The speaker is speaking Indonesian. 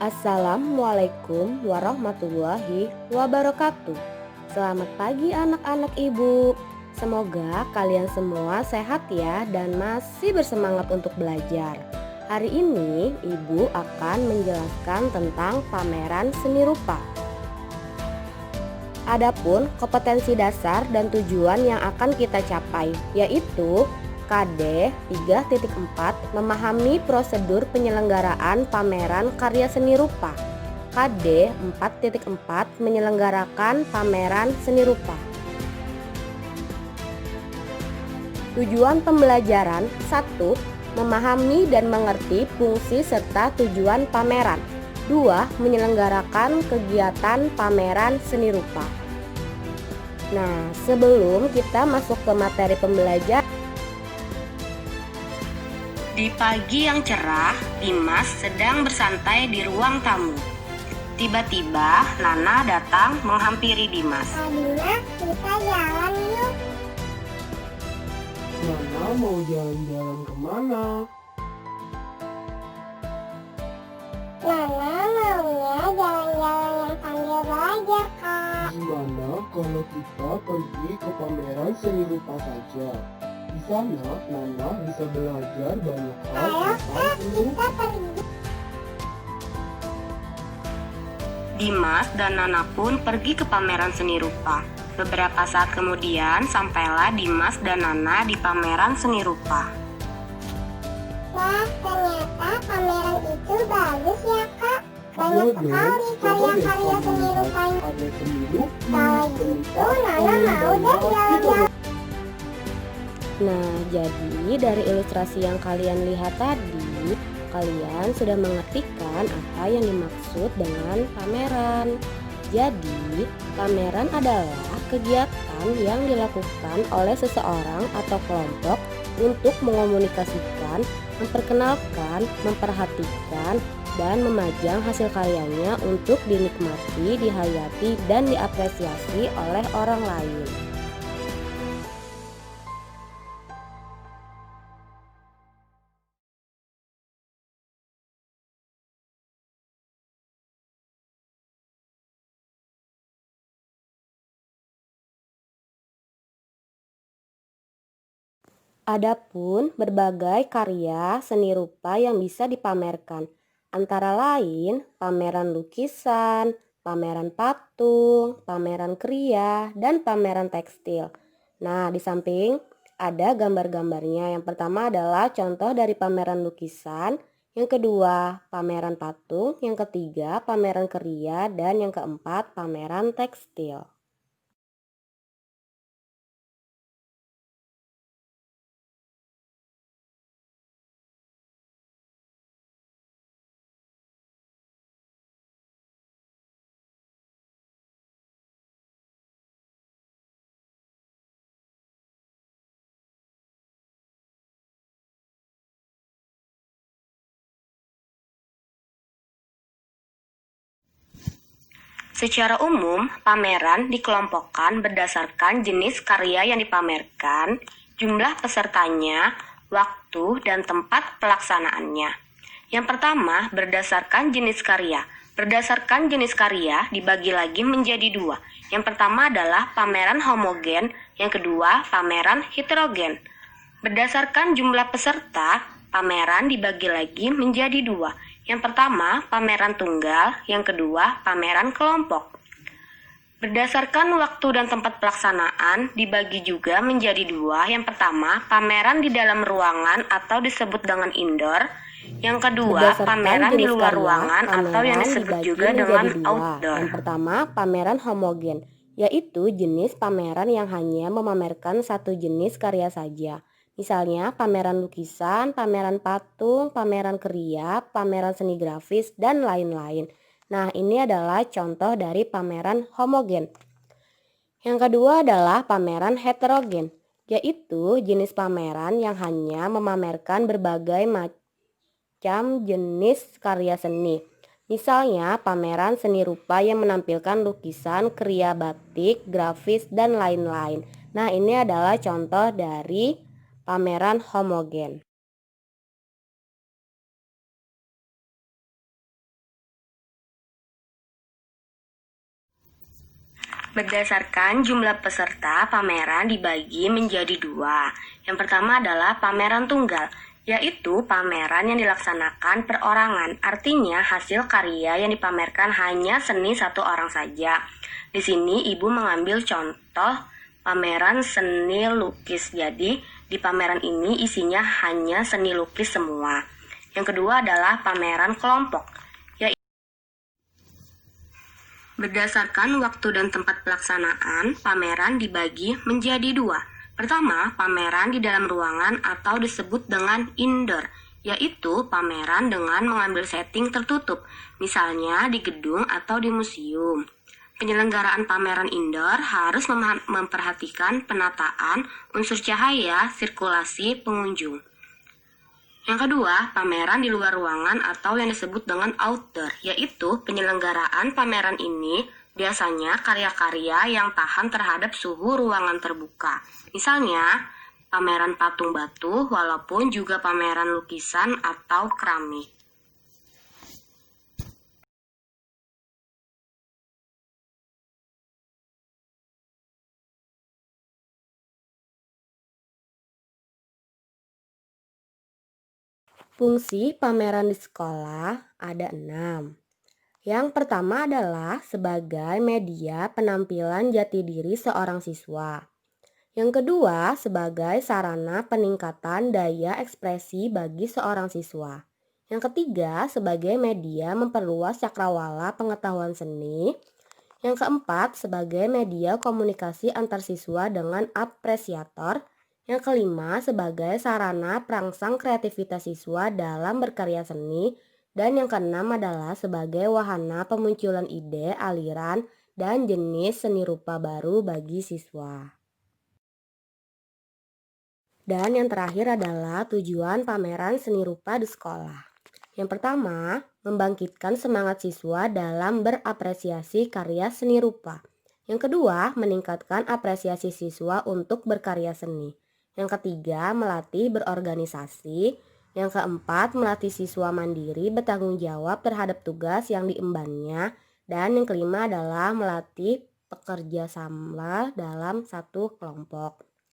Assalamualaikum warahmatullahi wabarakatuh. Selamat pagi anak-anak ibu. Semoga kalian semua sehat ya dan masih bersemangat untuk belajar. Hari ini ibu akan menjelaskan tentang pameran seni rupa. Adapun kompetensi dasar dan tujuan yang akan kita capai yaitu KD 3.4 memahami prosedur penyelenggaraan pameran karya seni rupa. KD 4.4 menyelenggarakan pameran seni rupa. Tujuan pembelajaran 1. Memahami dan mengerti fungsi serta tujuan pameran. 2. Menyelenggarakan kegiatan pameran seni rupa. Nah, sebelum kita masuk ke materi pembelajaran, di pagi yang cerah, Dimas sedang bersantai di ruang tamu. Tiba-tiba, Nana datang menghampiri Dimas. Adina, kita jalan yuk. Nana mau jalan-jalan kemana? Nana maunya jalan-jalan yang sambil belajar, Kak. Gimana kalau kita pergi ke pameran seni rupa saja? Di sana, Nana bisa belajar banyak hal Ayo, tentang Kak, seni kita rupa. pergi. Dimas dan Nana pun pergi ke pameran seni rupa. Beberapa saat kemudian, sampailah Dimas dan Nana di pameran seni rupa. Wah, ternyata pameran itu bagus ya, Kak. Banyak Iya dong, sekali coba deh karya-karya kamu seni lihat. rupanya. Ada seni lukis, Kalau seni gitu, Nana patung, mau dan deh masih jalan-jalan. nah jadi dari ilustrasi yang kalian lihat tadi, kalian sudah mengerti kan apa yang dimaksud dengan pameran. Jadi, pameran adalah kegiatan yang dilakukan oleh seseorang atau kelompok untuk mengomunikasikan, memperkenalkan, memperhatikan, dan memajang hasil karyanya untuk dinikmati, dihayati, dan diapresiasi oleh orang lain. Adapun berbagai karya seni rupa yang bisa dipamerkan, antara lain pameran lukisan, pameran patung, pameran kriya, dan pameran tekstil. Nah, di samping ada gambar-gambarnya. Yang pertama adalah contoh dari pameran lukisan, yang kedua pameran patung, yang ketiga pameran kriya, dan yang keempat pameran tekstil. Secara umum, pameran dikelompokkan berdasarkan jenis karya yang dipamerkan, jumlah pesertanya, waktu, dan tempat pelaksanaannya. Yang pertama, berdasarkan jenis karya. Berdasarkan jenis karya dibagi lagi menjadi dua. Yang pertama adalah pameran homogen, yang kedua pameran heterogen. Berdasarkan jumlah peserta, pameran dibagi lagi menjadi dua. Yang pertama, pameran tunggal, yang kedua, pameran kelompok. Berdasarkan waktu dan tempat pelaksanaan, dibagi juga menjadi dua. Yang pertama, pameran di dalam ruangan atau disebut dengan indoor. Yang kedua, Berdasarkan pameran di jenis luar karya, ruangan atau yang pameran disebut dibagi juga menjadi dengan dua. outdoor. Yang pertama, pameran homogen, yaitu jenis pameran yang hanya memamerkan satu jenis karya saja. Misalnya pameran lukisan, pameran patung, pameran kriya, pameran seni grafis, dan lain-lain. Nah, ini adalah contoh dari pameran homogen. Yang kedua adalah pameran heterogen, yaitu jenis pameran yang hanya memamerkan berbagai macam jenis karya seni. Misalnya pameran seni rupa yang menampilkan lukisan, kriya batik, grafis, dan lain-lain. Nah, ini adalah contoh dari pameran homogen. Berdasarkan jumlah peserta, pameran dibagi menjadi dua. Yang pertama adalah pameran tunggal, yaitu pameran yang dilaksanakan perorangan, artinya hasil karya yang dipamerkan hanya seni satu orang saja. Di sini ibu mengambil contoh pameran seni lukis, jadi di pameran ini isinya hanya seni lukis semua. Yang kedua adalah pameran kelompok. Berdasarkan waktu dan tempat pelaksanaan, pameran dibagi menjadi dua. Pertama, pameran di dalam ruangan atau disebut dengan indoor, yaitu pameran dengan mengambil setting tertutup, misalnya di gedung atau di museum. Penyelenggaraan pameran indoor harus memperhatikan penataan, unsur cahaya, sirkulasi pengunjung. Yang kedua, pameran di luar ruangan atau yang disebut dengan outdoor, yaitu penyelenggaraan pameran ini biasanya karya-karya yang tahan terhadap suhu ruangan terbuka. Misalnya, pameran patung batu, walaupun juga pameran lukisan atau keramik. Fungsi pameran di sekolah ada 6. Yang pertama adalah sebagai media penampilan jati diri seorang siswa. Yang kedua, sebagai sarana peningkatan daya ekspresi bagi seorang siswa. Yang ketiga, sebagai media memperluas cakrawala pengetahuan seni. Yang keempat, sebagai media komunikasi antar siswa dengan apresiator. Yang kelima, sebagai sarana perangsang kreativitas siswa dalam berkarya seni. Dan yang keenam adalah sebagai wahana pemunculan ide, aliran, dan jenis seni rupa baru bagi siswa. Dan yang terakhir adalah tujuan pameran seni rupa di sekolah. Yang pertama, membangkitkan semangat siswa dalam berapresiasi karya seni rupa. Yang kedua, meningkatkan apresiasi siswa untuk berkarya seni. Yang ketiga, melatih berorganisasi. Yang keempat, melatih siswa mandiri bertanggung jawab terhadap tugas yang diembannya. Dan yang kelima adalah melatih pekerja sama dalam satu kelompok.